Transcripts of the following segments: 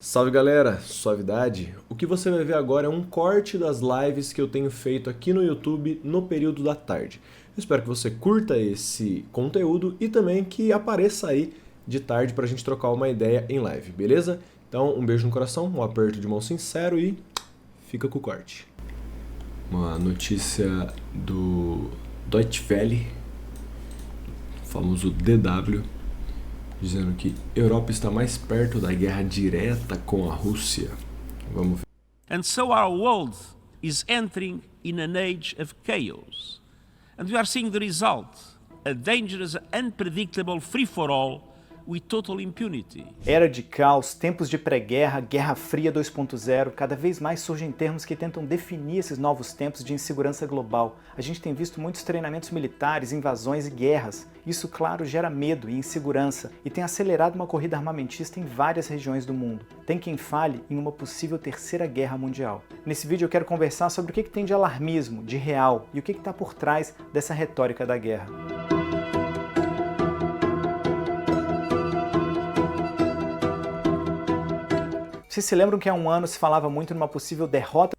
Salve galera, suavidade? O que você vai ver agora é um corte das lives que eu tenho feito aqui no YouTube no período da tarde. Eu espero que você curta esse conteúdo e também que apareça aí de tarde pra gente trocar uma ideia em live, beleza? Então um beijo no coração, um aperto de mão sincero e fica com o corte. Uma notícia do Deutsche Welle, famoso DW, dizendo que Europa está mais perto da guerra direta com a Rússia. Vamos ver. And so our world is entering in an age of chaos. And we are seeing the result, a dangerous, unpredictable free-for-all with total impunity. Era de caos, tempos de pré-guerra, Guerra Fria 2.0, cada vez mais surgem termos que tentam definir esses novos tempos de insegurança global. A gente tem visto muitos treinamentos militares, invasões e guerras. Isso, claro, gera medo e insegurança e tem acelerado uma corrida armamentista em várias regiões do mundo. Tem quem fale em uma possível terceira guerra mundial. Nesse vídeo eu quero conversar sobre o que tem de alarmismo, de real e o que está por trás dessa retórica da guerra. Vocês se lembram que há um ano se falava muito numa possível derrota?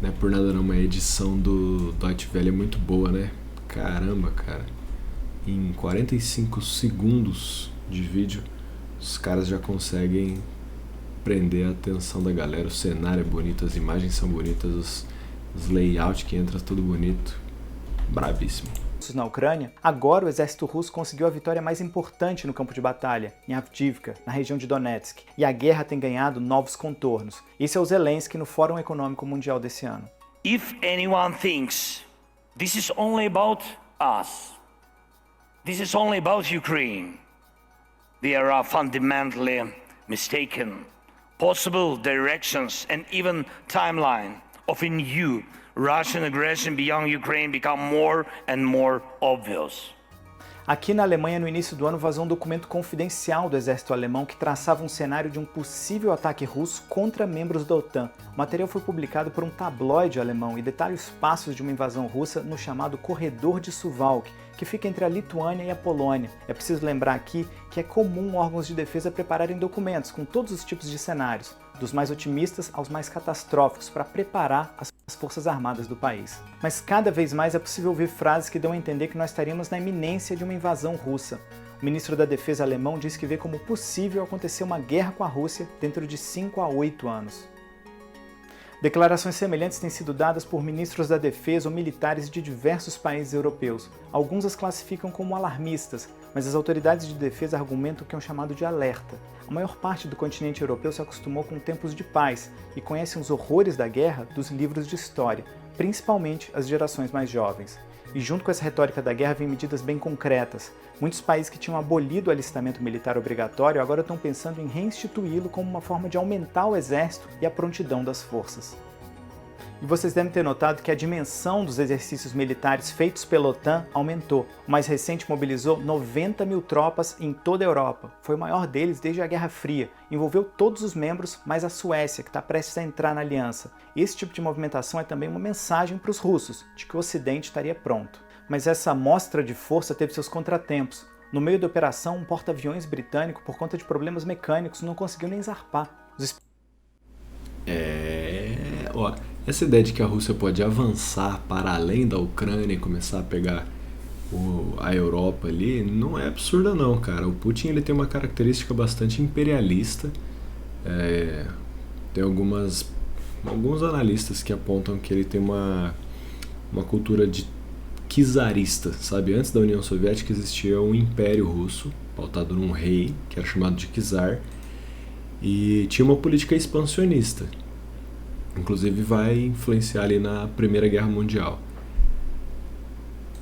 Não é por nada não, uma edição do Deutsche Welle é muito boa, né? Caramba, cara. Em 45 segundos de vídeo, os caras já conseguem prender a atenção da galera. O cenário é bonito, as imagens são bonitas, os layouts que entra tudo bonito. Bravíssimo. Na Ucrânia, agora o exército russo conseguiu a vitória mais importante no campo de batalha, em Avdiivka, na região de Donetsk, e a guerra tem ganhado novos contornos. Esse é o Zelensky no Fórum Econômico Mundial desse ano. If anyone thinks this is only about us, this is only about Ukraine, they are fundamentally mistaken. Possible directions and even timeline of a new Russian aggression beyond Ukraine become more and more obvious. Aqui na Alemanha, no início do ano, vazou um documento confidencial do exército alemão que traçava um cenário de um possível ataque russo contra membros da OTAN. O material foi publicado por um tabloide alemão e detalha os passos de uma invasão russa no chamado Corredor de Suwałki, que fica entre a Lituânia e a Polônia. É preciso lembrar aqui que é comum órgãos de defesa prepararem documentos com todos os tipos de cenários, dos mais otimistas aos mais catastróficos, para preparar as forças armadas do país. Mas cada vez mais é possível ouvir frases que dão a entender que nós estaríamos na iminência de uma invasão russa. O ministro da Defesa alemão diz que vê como possível acontecer uma guerra com a Rússia dentro de 5 a 8 anos. Declarações semelhantes têm sido dadas por ministros da defesa ou militares de diversos países europeus. Alguns as classificam como alarmistas, mas as autoridades de defesa argumentam que é um chamado de alerta. A maior parte do continente europeu se acostumou com tempos de paz e conhece os horrores da guerra dos livros de história, principalmente as gerações mais jovens. E junto com essa retórica da guerra vem medidas bem concretas. Muitos países que tinham abolido o alistamento militar obrigatório agora estão pensando em reinstituí-lo como uma forma de aumentar o exército e a prontidão das forças. E vocês devem ter notado que a dimensão dos exercícios militares feitos pela OTAN aumentou. O mais recente mobilizou 90 mil tropas em toda a Europa. Foi o maior deles desde a Guerra Fria. Envolveu todos os membros, mais a Suécia, que está prestes a entrar na aliança. Esse tipo de movimentação é também uma mensagem para os russos, de que o Ocidente estaria pronto. Mas essa mostra de força teve seus contratempos. No meio da operação, um porta-aviões britânico, por conta de problemas mecânicos, não conseguiu nem zarpar. Essa ideia de que a Rússia pode avançar para além da Ucrânia e começar a pegar a Europa ali, não é absurda não, cara. O Putin ele tem uma característica bastante imperialista. Tem alguns analistas que apontam que ele tem uma cultura de czarista, sabe? Antes da União Soviética existia um império russo, pautado num rei, que era chamado de czar, e tinha uma política expansionista. Inclusive vai influenciar ali na Primeira Guerra Mundial.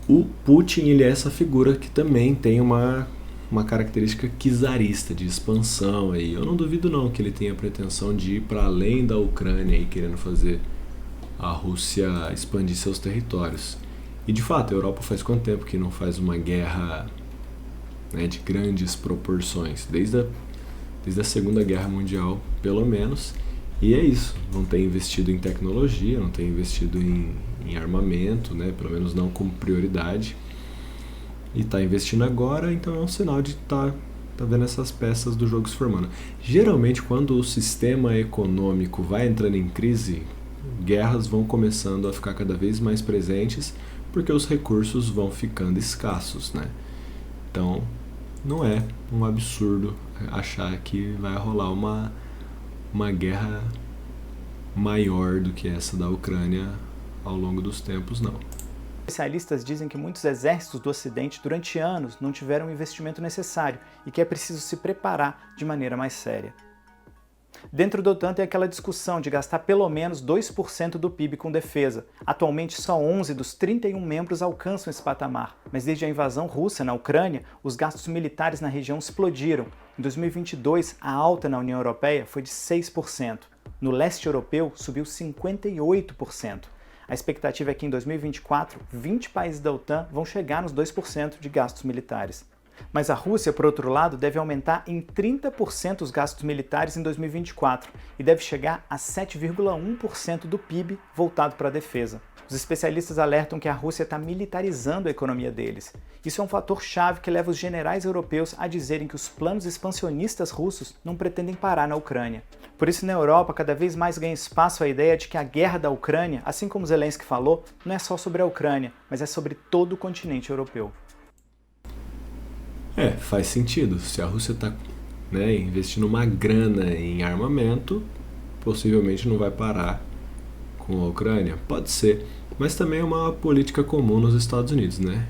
O Putin ele é essa figura que também tem uma característica czarista, de expansão. Aí. Eu não duvido não que ele tenha a pretensão de ir para além da Ucrânia, aí, querendo fazer a Rússia expandir seus territórios. E de fato, a Europa faz quanto tempo que não faz uma guerra, né, de grandes proporções? Desde a Segunda Guerra Mundial, pelo menos. E é isso, não tem investido em tecnologia, não tem investido em armamento, né? Pelo menos não como prioridade. E está investindo agora, então é um sinal de estar tá vendo essas peças do jogo se formando. Geralmente, quando o sistema econômico vai entrando em crise, guerras vão começando a ficar cada vez mais presentes, porque os recursos vão ficando escassos, né? Então, não é um absurdo achar que vai rolar uma guerra maior do que essa da Ucrânia ao longo dos tempos, não. Especialistas dizem que muitos exércitos do Ocidente durante anos não tiveram o investimento necessário e que é preciso se preparar de maneira mais séria. Dentro da OTAN tem aquela discussão de gastar pelo menos 2% do PIB com defesa. Atualmente só 11 dos 31 membros alcançam esse patamar, mas desde a invasão russa na Ucrânia, os gastos militares na região explodiram. Em 2022, a alta na União Europeia foi de 6%. No leste europeu, subiu 58%. A expectativa é que em 2024, 20 países da OTAN vão chegar nos 2% de gastos militares. Mas a Rússia, por outro lado, deve aumentar em 30% os gastos militares em 2024 e deve chegar a 7,1% do PIB voltado para a defesa. Os especialistas alertam que a Rússia está militarizando a economia deles. Isso é um fator-chave que leva os generais europeus a dizerem que os planos expansionistas russos não pretendem parar na Ucrânia. Por isso, na Europa, cada vez mais ganha espaço a ideia de que a guerra da Ucrânia, assim como Zelensky falou, não é só sobre a Ucrânia, mas é sobre todo o continente europeu. Faz sentido. Se a Rússia está investindo uma grana em armamento, possivelmente não vai parar com a Ucrânia. Pode ser, mas também é uma política comum nos Estados Unidos, né?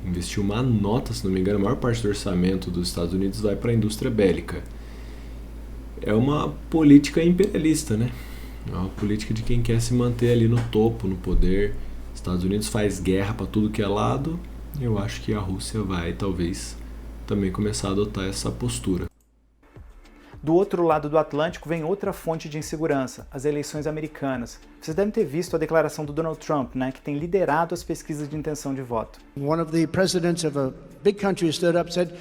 Investir uma nota, se não me engano, a maior parte do orçamento dos Estados Unidos vai para a indústria bélica. É uma política imperialista, né? É uma política de quem quer se manter ali no topo, no poder. Os Estados Unidos faz guerra para tudo que é lado. Eu acho que a Rússia vai, talvez, também começar a adotar essa postura. Do outro lado do Atlântico vem outra fonte de insegurança, as eleições americanas. Vocês devem ter visto a declaração do Donald Trump, que tem liderado as pesquisas de intenção de voto. One of the presidents of a big country stood up and said,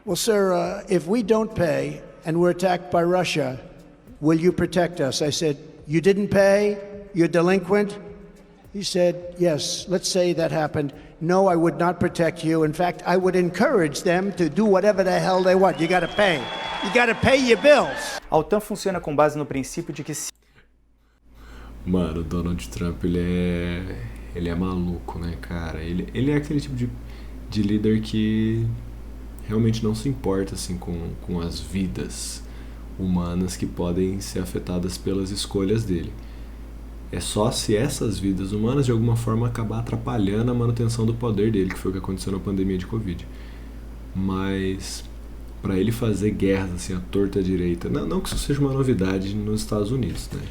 "Well, sir, if we don't pay and we're attacked by Russia, will you protect us?" I said, "You didn't pay? You're delinquent?" He said, "Yes, let's say that happened. No, I would not protect you. In fact, I would encourage them to do whatever the hell they want. You gotta pay. You gotta pay your bills." A OTAN funciona com base no princípio de que se... Mano, o Donald Trump, ele é maluco, né, cara? Ele é aquele tipo de líder que realmente não se importa, assim, com as vidas humanas que podem ser afetadas pelas escolhas dele. É só se essas vidas humanas de alguma forma acabar atrapalhando a manutenção do poder dele, que foi o que aconteceu na pandemia de Covid. Mas para ele fazer guerras assim, à torta direita, não que isso seja uma novidade nos Estados Unidos, né?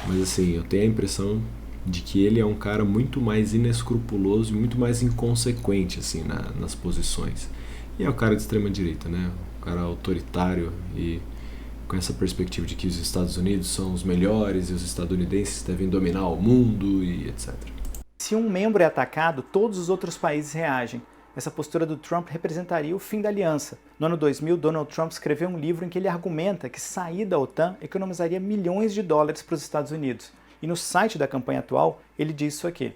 Mas assim, eu tenho a impressão de que ele é um cara muito mais inescrupuloso e muito mais inconsequente assim, nas posições. E é o cara de extrema direita, né? O cara autoritário e com essa perspectiva de que os Estados Unidos são os melhores e os estadunidenses devem dominar o mundo e etc. Se um membro é atacado, todos os outros países reagem. Essa postura do Trump representaria o fim da aliança. No ano 2000, Donald Trump escreveu um livro em que ele argumenta que sair da OTAN economizaria milhões de dólares para os Estados Unidos. E no site da campanha atual, ele diz isso aqui.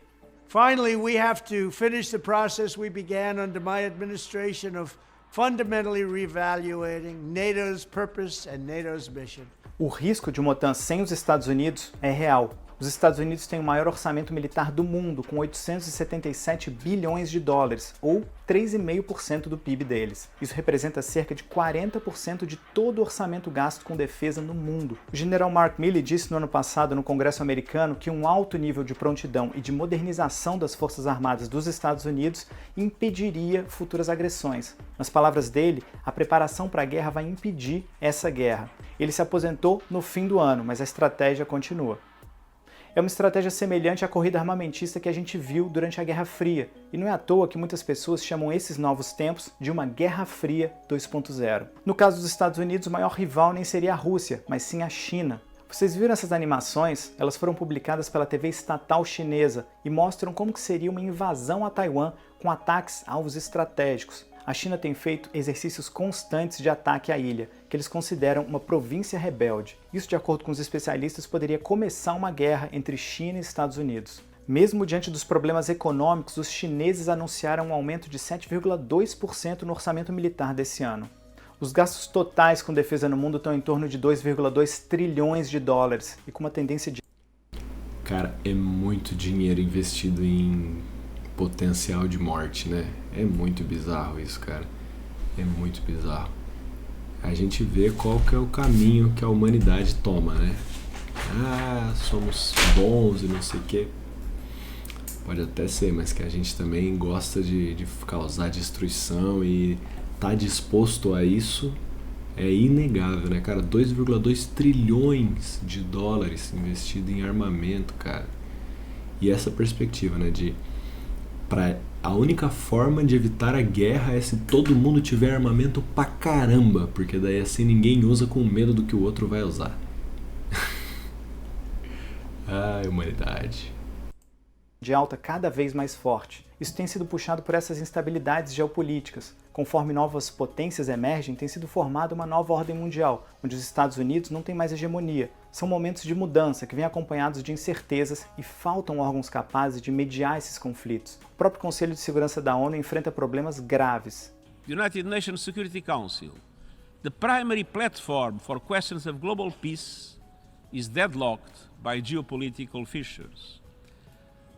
Finally, we have to finish the process we began under my administration of fundamentally reevaluating NATO's purpose and NATO's mission. O risco de uma OTAN sem os Estados Unidos é real. Os Estados Unidos têm o maior orçamento militar do mundo, com 877 bilhões de dólares, ou 3,5% do PIB deles. Isso representa cerca de 40% de todo o orçamento gasto com defesa no mundo. O general Mark Milley disse no ano passado no Congresso americano que um alto nível de prontidão e de modernização das Forças Armadas dos Estados Unidos impediria futuras agressões. Nas palavras dele, a preparação para a guerra vai impedir essa guerra. Ele se aposentou no fim do ano, mas a estratégia continua. É uma estratégia semelhante à corrida armamentista que a gente viu durante a Guerra Fria, e não é à toa que muitas pessoas chamam esses novos tempos de uma Guerra Fria 2.0. No caso dos Estados Unidos, o maior rival nem seria a Rússia, mas sim a China. Vocês viram essas animações? Elas foram publicadas pela TV estatal chinesa e mostram como que seria uma invasão a Taiwan com ataques a alvos estratégicos. A China tem feito exercícios constantes de ataque à ilha, que eles consideram uma província rebelde. Isso, de acordo com os especialistas, poderia começar uma guerra entre China e Estados Unidos. Mesmo diante dos problemas econômicos, os chineses anunciaram um aumento de 7,2% no orçamento militar desse ano. Os gastos totais com defesa no mundo estão em torno de 2,2 trilhões de dólares e com uma tendência de... Cara, é muito dinheiro investido em potencial de morte, né? É muito bizarro isso, cara. É muito bizarro. A gente vê qual que é o caminho que a humanidade toma, né? Ah, somos bons e não sei o quê. Pode até ser, mas que a gente também gosta de causar destruição e tá disposto a isso é inegável, né, cara? 2,2 trilhões de dólares investido em armamento, cara. E essa perspectiva, né, a única forma de evitar a guerra é se todo mundo tiver armamento pra caramba, porque daí assim ninguém usa com medo do que o outro vai usar. Ai, humanidade. de alta cada vez mais forte. Isso tem sido puxado por essas instabilidades geopolíticas. Conforme novas potências emergem, tem sido formada uma nova ordem mundial, onde os Estados Unidos não têm mais hegemonia. São momentos de mudança que vêm acompanhados de incertezas e faltam órgãos capazes de mediar esses conflitos. O próprio Conselho de Segurança da ONU enfrenta problemas graves. The United Nations Security Council, the primary platform for questions of global peace, is deadlocked by geopolitical fissures.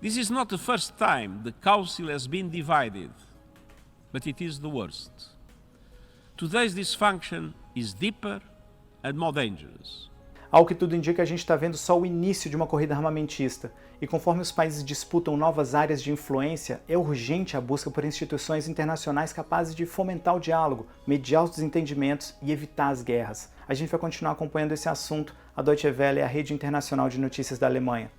This is not the first time the Council has been divided, but it is the worst. Today's dysfunction is deeper and more dangerous. Ao que tudo indica, a gente está vendo só o início de uma corrida armamentista. E conforme os países disputam novas áreas de influência, é urgente a busca por instituições internacionais capazes de fomentar o diálogo, mediar os desentendimentos e evitar as guerras. A gente vai continuar acompanhando esse assunto. A Deutsche Welle é a rede internacional de notícias da Alemanha.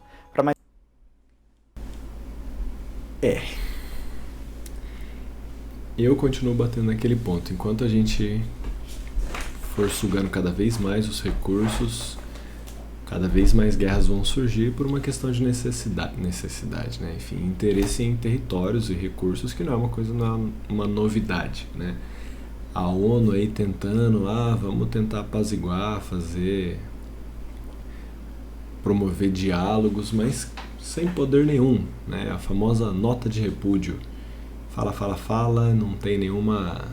Eu continuo batendo naquele ponto. Enquanto a gente for sugando cada vez mais os recursos, cada vez mais guerras vão surgir por uma questão de necessidade, né? Enfim, interesse em territórios e recursos, que não é uma coisa, não é uma novidade, né? A ONU aí tentando, vamos tentar apaziguar, promover diálogos, mas sem poder nenhum, né? A famosa nota de repúdio. Fala, não tem nenhuma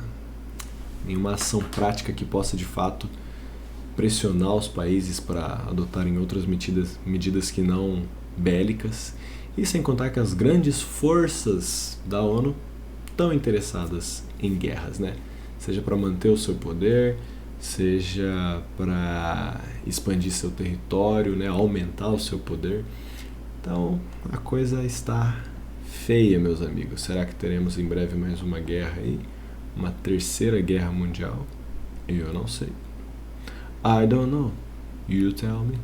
ação prática que possa de fato pressionar os países para adotarem outras medidas que não bélicas, e sem contar que as grandes forças da ONU estão interessadas em guerras, né? Seja para manter o seu poder, seja para expandir seu território, né? Aumentar o seu poder. Então a coisa está feia, meus amigos. Será que teremos em breve mais uma guerra aí? Uma terceira guerra mundial? Eu não sei. I don't know. You tell me.